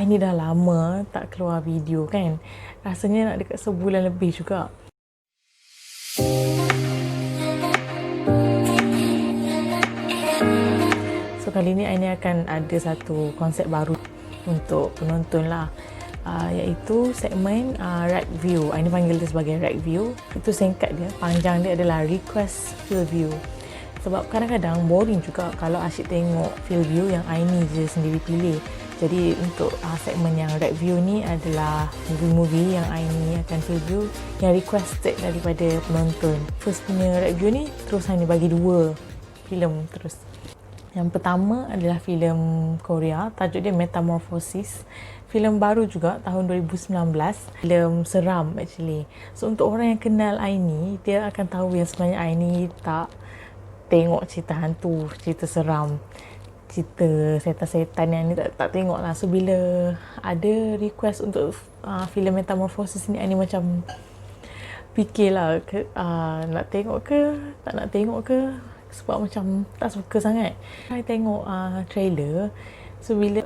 ni dah lama tak keluar video kan. Rasanya nak dekat sebulan lebih juga. So kali ni Aini akan ada satu konsep baru untuk penonton lah. Iaitu segmen Rec View. Aini panggil dia sebagai Rec View. Itu singkat dia, panjang dia adalah Request Field View. Sebab kadang-kadang boring juga kalau asyik tengok field view yang Aini je sendiri pilih. Jadi untuk segmen yang Rec View ni adalah movie-movie yang Aini akan field view yang requested daripada penonton. First punya Rec View ni terus Aini bagi 2 filem terus. Yang pertama adalah filem Korea, tajuk dia Metamorphosis. Filem baru juga tahun 2019, filem seram actually. So untuk orang yang kenal Aini, dia akan tahu yang sebenarnya Aini tak tengok cerita hantu, cerita seram, cerita setan-setan yang ni tak tengok lah. So bila ada request untuk filem Metamorphosis ni, Aini macam fikirlah nak tengok ke tak nak tengok ke, sebab macam tak suka sangat. Saya tengok trailer. So bila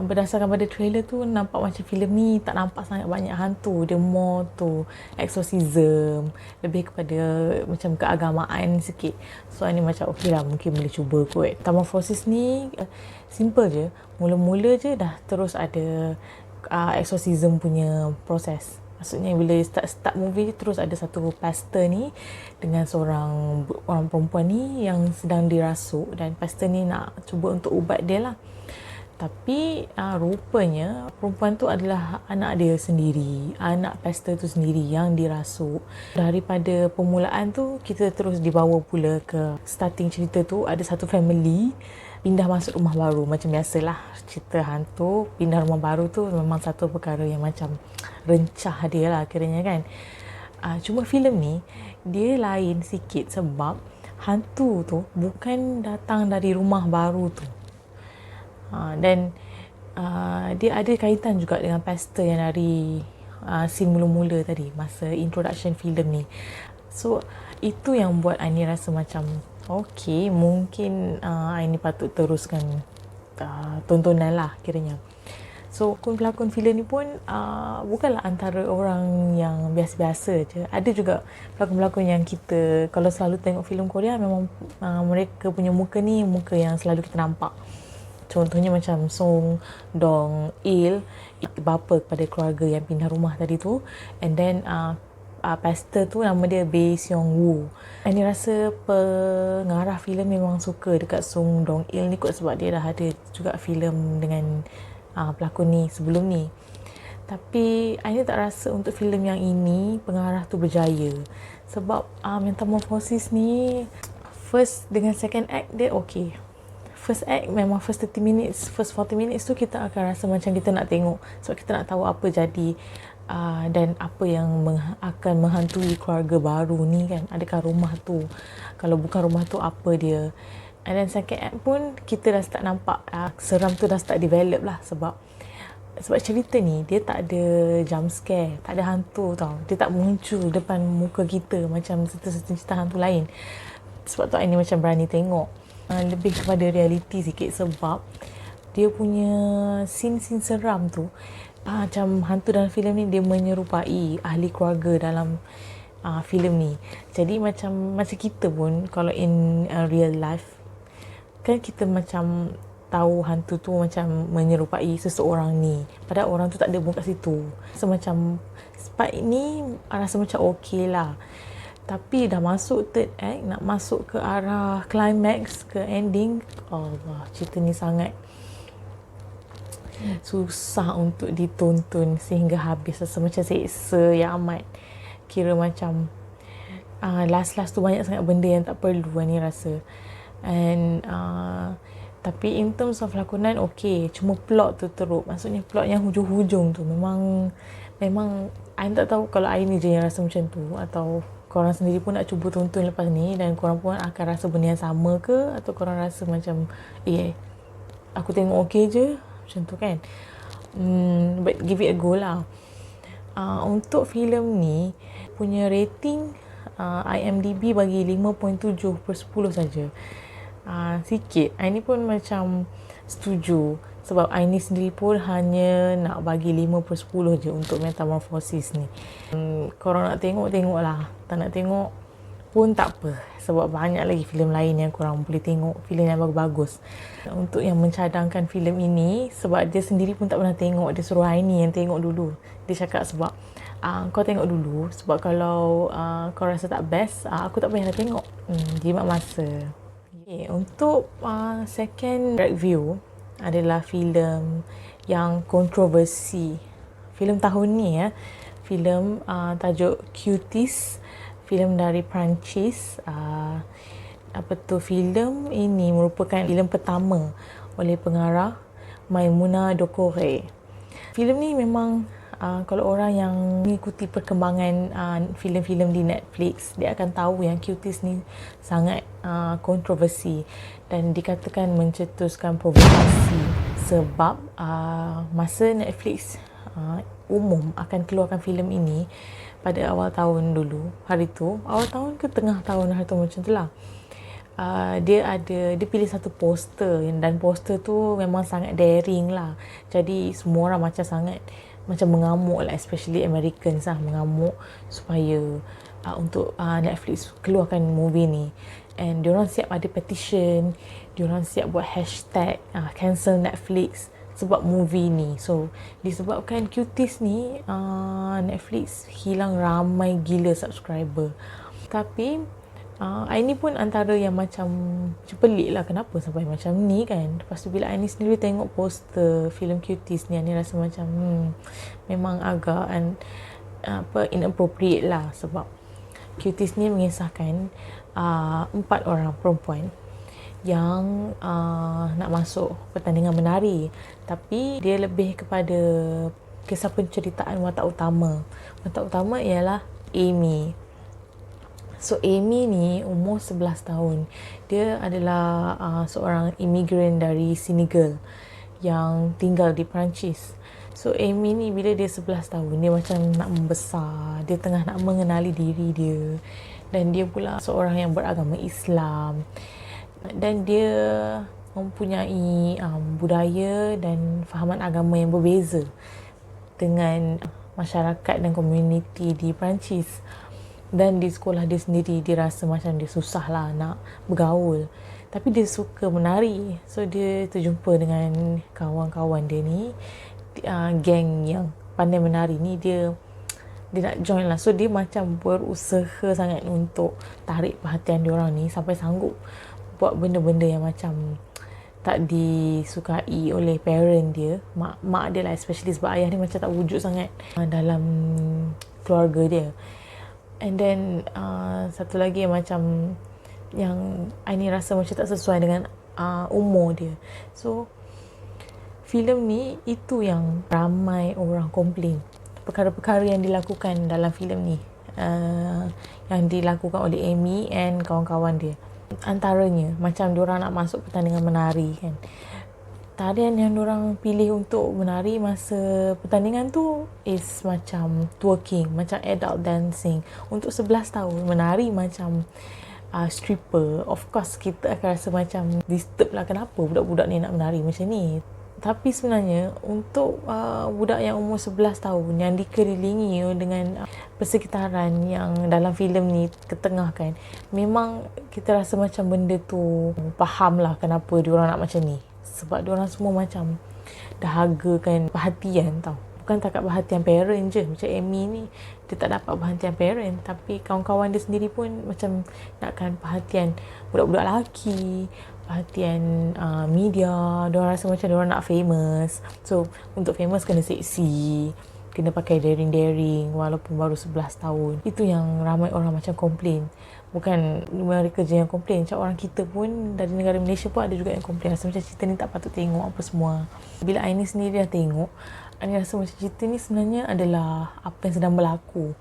berdasarkan pada trailer tu, nampak macam filem ni tak nampak sangat banyak hantu. Dia more to exorcism, lebih kepada macam keagamaan sikit. So ni macam okey lah, mungkin boleh cuba kot. Metamorphosis ni simple je. Mula-mula je dah terus ada exorcism punya proses. Maksudnya bila start movie terus ada satu pastor ni dengan seorang orang perempuan ni yang sedang dirasuk, dan pastor ni nak cuba untuk ubat dia lah. Tapi rupanya perempuan tu adalah anak dia sendiri, anak pastor tu sendiri yang dirasuk. Daripada permulaan tu kita terus dibawa pula ke starting cerita tu. Ada satu family pindah masuk rumah baru. Macam biasalah cerita hantu, pindah rumah baru tu memang satu perkara yang macam rencah dia lah kiranya kan. Cuma filem ni dia lain sikit sebab hantu tu bukan datang dari rumah baru tu. Dan dia ada kaitan juga dengan pastor yang dari scene mula-mula tadi, masa introduction filem ni. So itu yang buat Aini rasa macam okey, mungkin Aini patut teruskan tontonan lah kiranya. So pelakon filem ni pun bukanlah antara orang yang biasa-biasa je. Ada juga pelakon-pelakon yang kita kalau selalu tengok filem Korea, memang mereka punya muka ni muka yang selalu kita nampak. Contohnya macam Song Dong Il, bapa kepada keluarga yang pindah rumah tadi tu. And then pastor tu nama dia Bae Seong Woo. Ini rasa pengarah filem memang suka dekat Song Dong Il ni kot, sebab dia dah ada juga filem dengan pelakon ni sebelum ni. Tapi Aini tak rasa untuk filem yang ini pengarah tu berjaya. Sebab Metamorphosis ni first dengan second act dia okey. First act memang first 30 minutes, first 40 minutes tu kita akan rasa macam kita nak tengok, sebab kita nak tahu apa jadi dan apa yang akan menghantui keluarga baru ni kan. Adakah rumah tu, kalau bukan rumah tu apa dia. And then second act pun kita dah start nampak seram tu dah start develop lah, sebab cerita ni dia tak ada jump scare, tak ada hantu tau. Dia tak muncul depan muka kita macam cerita hantu lain. Sebab tu ini macam berani tengok. Lebih kepada realiti sikit, sebab dia punya scene-scene seram tu macam hantu dalam filem ni dia menyerupai ahli keluarga dalam filem ni. Jadi macam kita pun kalau in real life kan, kita macam tahu hantu tu macam menyerupai seseorang ni, padahal orang tu tak ada pun kat situ. So macam part ni rasa macam okey lah. Tapi dah masuk third act, nak masuk ke arah climax, ke ending, Allah, cerita ni sangat susah untuk ditonton sehingga habis. Rasa macam seksa yang amat. Kira macam last tu banyak sangat benda yang tak perlu ni rasa. And tapi in terms of lakonan okey, cuma plot tu teruk. Maksudnya plot yang hujung-hujung tu memang I tak tahu kalau I ni je yang rasa macam tu, atau korang sendiri pun nak cuba tonton lepas ni dan korang pun akan rasa benda yang sama ke, atau korang rasa macam aku tengok okey je macam tu kan. But give it a go lah. Untuk filem ni punya rating IMDb bagi 5.7/10 saja. Sikit. Ini pun macam setuju. Sebab Aini sendiri pun hanya nak bagi 5/10 je untuk Metamorphosis ni. Korang nak tengok, tengoklah. Tak nak tengok pun tak apa. Sebab banyak lagi filem lain yang korang boleh tengok. Filem yang bagus-bagus. Untuk yang mencadangkan filem ini, sebab dia sendiri pun tak pernah tengok. Dia suruh Aini yang tengok dulu. Dia cakap sebab kau tengok dulu. Sebab kalau kau rasa tak best, aku tak payah nak tengok. Jimat masa. Okay, untuk second review adalah filem yang kontroversi. Filem tahun ni ya. Filem tajuk Cuties. Filem dari Perancis. Filem ini merupakan filem pertama oleh pengarah Maimouna Doucouré. Filem ni memang kalau orang yang mengikuti perkembangan filem-filem di Netflix, dia akan tahu yang Cuties ni sangat kontroversi dan dikatakan mencetuskan provokasi sebab masa Netflix umum akan keluarkan filem ini pada awal tahun dulu, hari tu, awal tahun ke tengah tahun hari tu macam tu lah. Dia pilih satu poster dan poster tu memang sangat daring lah. Jadi semua orang macam mengamuk lah, especially Americans lah, mengamuk supaya untuk Netflix keluarkan movie ni. And diorang siap ada petition, diorang siap buat hashtag cancel Netflix sebab movie ni. So disebabkan Cuties ni Netflix hilang ramai gila subscriber. Tapi Aini pun antara yang macam pelik lah, kenapa sampai macam ni kan. Lepas tu bila Aini sendiri tengok poster filem Cuties ni, Aini rasa macam memang agak inappropriate lah. Sebab Cuties ni mengisahkan 4 orang perempuan yang nak masuk pertandingan menari, tapi dia lebih kepada kisah penceritaan watak utama. Watak utama ialah Amy. So Amy ni umur 11 tahun. Dia adalah seorang imigran dari Senegal yang tinggal di Perancis. So Amy ni bila dia 11 tahun, dia macam nak membesar. Dia tengah nak mengenali diri dia. Dan dia pula seorang yang beragama Islam. Dan dia mempunyai budaya dan fahaman agama yang berbeza dengan masyarakat dan komuniti di Perancis. Dan di sekolah dia sendiri, dia rasa macam dia susah lah nak bergaul. Tapi dia suka menari. So dia terjumpa dengan kawan-kawan dia ni, geng yang pandai menari ni, dia nak join lah. So dia macam berusaha sangat untuk tarik perhatian diorang ni, sampai sanggup buat benda-benda yang macam tak disukai oleh parent dia, mak dia lah, especially sebab ayah dia macam tak wujud sangat dalam keluarga dia. And then satu lagi yang macam yang Aini rasa macam tak sesuai dengan umur dia. So filem ni itu yang ramai orang komplain, perkara-perkara yang dilakukan dalam filem ni, yang dilakukan oleh Amy and kawan-kawan dia. Antaranya macam diorang nak masuk pertandingan menari kan, tarian yang diorang pilih untuk menari masa pertandingan tu is macam twerking, macam adult dancing. Untuk 11 tahun menari macam stripper, of course kita akan rasa macam disturb lah, kenapa budak-budak ni nak menari macam ni. Tapi sebenarnya untuk budak yang umur 11 tahun yang dikelilingi dengan persekitaran yang dalam filem ni ketengahkan, memang kita rasa macam benda tu faham lah kenapa diorang nak macam ni. Sebab diorang semua macam dahagakan perhatian tau. Bukan takat perhatian parent je. Macam Amy ni, dia tak dapat perhatian parent, tapi kawan-kawan dia sendiri pun macam nakkan perhatian budak-budak lelaki, perhatian media. Diorang rasa macam diorang nak famous. So untuk famous kena seksi, kena pakai daring-daring walaupun baru 11 tahun. Itu yang ramai orang macam komplain. Bukan mereka je yang komplain, macam orang kita pun dari negara Malaysia pun ada juga yang komplain, rasa macam cerita ni tak patut tengok apa semua. Bila Aini sendiri dah tengok, Aini rasa macam cerita ni sebenarnya adalah apa yang sedang berlaku,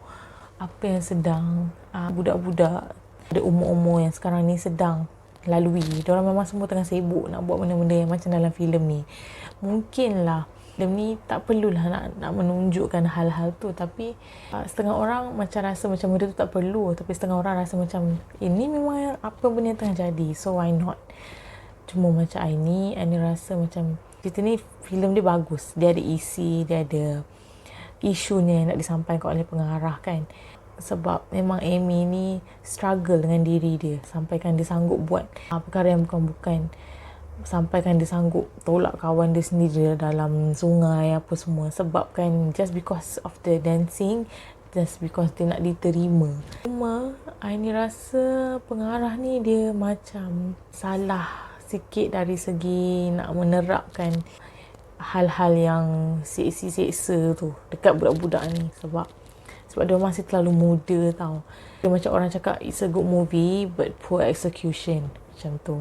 apa yang sedang budak-budak ada umur-umur yang sekarang ni sedang lalui. Diorang memang semua tengah sibuk nak buat benda-benda yang macam dalam filem ni. Mungkinlah filem ni tak perlulah nak menunjukkan hal-hal tu, tapi setengah orang macam rasa macam benda tu tak perlu, tapi setengah orang rasa macam ini memang apa benda yang tengah jadi, so why not. Cuma macam Aini rasa macam Cerita ni, filem dia bagus. Dia ada isi, dia ada isunya yang nak disampaikan oleh pengarah kan. Sebab memang Amy ni struggle dengan diri dia sampaikan dia sanggup buat perkara yang bukan-bukan. Sampaikan dia sanggup tolak kawan dia sendiri dalam sungai apa semua. Sebab kan just because of the dancing, just because dia nak diterima. Cuma Aini rasa pengarah ni dia macam salah sikit dari segi nak menerapkan hal-hal yang seksa tu dekat budak-budak ni. Sebab dia masih terlalu muda tau. Dia macam orang cakap it's a good movie but poor execution, macam tu.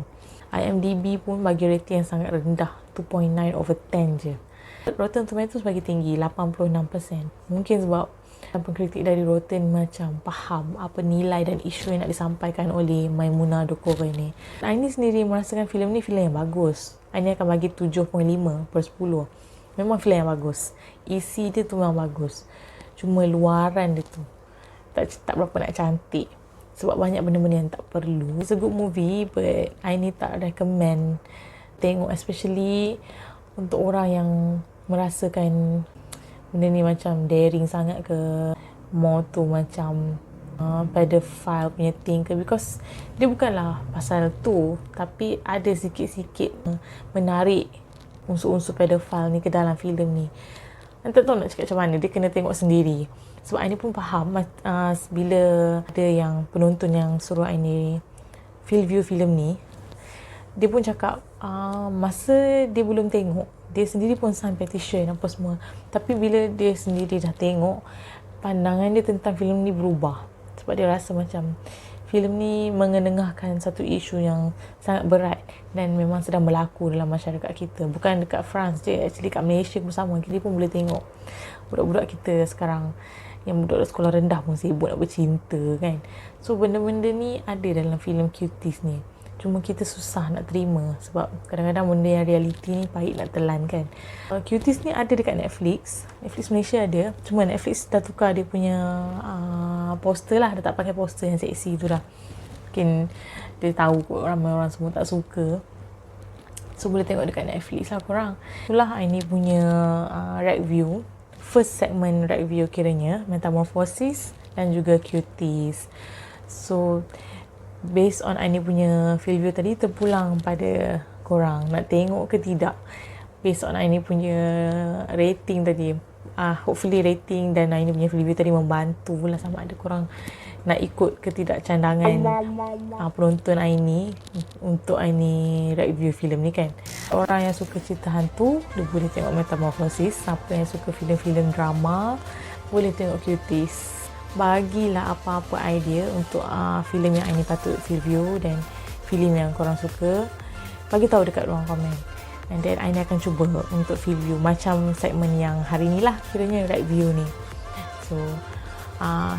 IMDb pun bagi rating yang sangat rendah, 2.9/10 je. Rotten Tomatoes bagi tinggi, 86%. Mungkin sebab pengkritik dari Rotten macam faham apa nilai dan isu yang nak disampaikan oleh Maimouna Dokore ni. Aini sendiri merasakan filem ni filem yang bagus. Aini akan bagi 7.5/10. Memang filem yang bagus. Isi dia tu memang bagus. Cuma luaran dia tu tak berapa nak cantik. Sebab banyak benda-benda yang tak perlu. It's a good movie but Aini tak recommend tengok, especially untuk orang yang merasakan benda ni macam daring sangat ke, more tu macam pedophile punya thing ke, because dia bukanlah pasal tu, tapi ada sikit-sikit menarik unsur-unsur pedophile ni ke dalam filem ni. Tak tahu nak cakap macam mana, dia kena tengok sendiri. Sebab Aini pun faham bila ada yang penonton yang suruh Aini view filem ni, dia pun cakap masa dia belum tengok, dia sendiri pun sign petition apa semua. Tapi bila dia sendiri dah tengok, pandangan dia tentang filem ni berubah. Sebab dia rasa macam filem ni mengenengahkan satu isu yang sangat berat dan memang sedang berlaku dalam masyarakat kita. Bukan dekat France je, actually kat Malaysia pun sama. Kita pun boleh tengok budak-budak kita sekarang yang budak sekolah rendah pun sibuk nak bercinta kan. So benda-benda ni ada dalam filem Cuties ni. Cuma kita susah nak terima sebab kadang-kadang benda yang realiti ni pahit nak telan kan. Cuties ni ada dekat Netflix. Netflix Malaysia ada. Cuma Netflix dah tukar dia punya poster lah. Dah tak pakai poster yang seksi tu dah. Mungkin dia tahu kot ramai orang semua tak suka. So boleh tengok dekat Netflix lah korang. Itulah Aini punya review. First segment review kiranya. Metamorphosis dan juga Cuties. So based on Aini punya field view tadi, terpulang pada korang nak tengok ke tidak. Based on Aini punya rating tadi, hopefully rating dan Aini punya field view tadi membantu lah sama ada korang nak ikut ke tidak candangan penonton Aini untuk Aini review filem ni kan. Orang yang suka cerita hantu, dia boleh tengok Metamorphosis. Siapa yang suka filem-filem drama, boleh tengok Cuties. Bagilah apa-apa idea untuk filem yang Aini patut review dan filem yang korang suka. Bagi tahu dekat ruang komen. And then Aini akan cuba untuk review macam segmen yang hari ni lah, kiranya review ni. So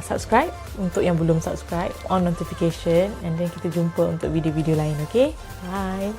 subscribe untuk yang belum subscribe, on notification, and then kita jumpa untuk video-video lain. Okay, bye.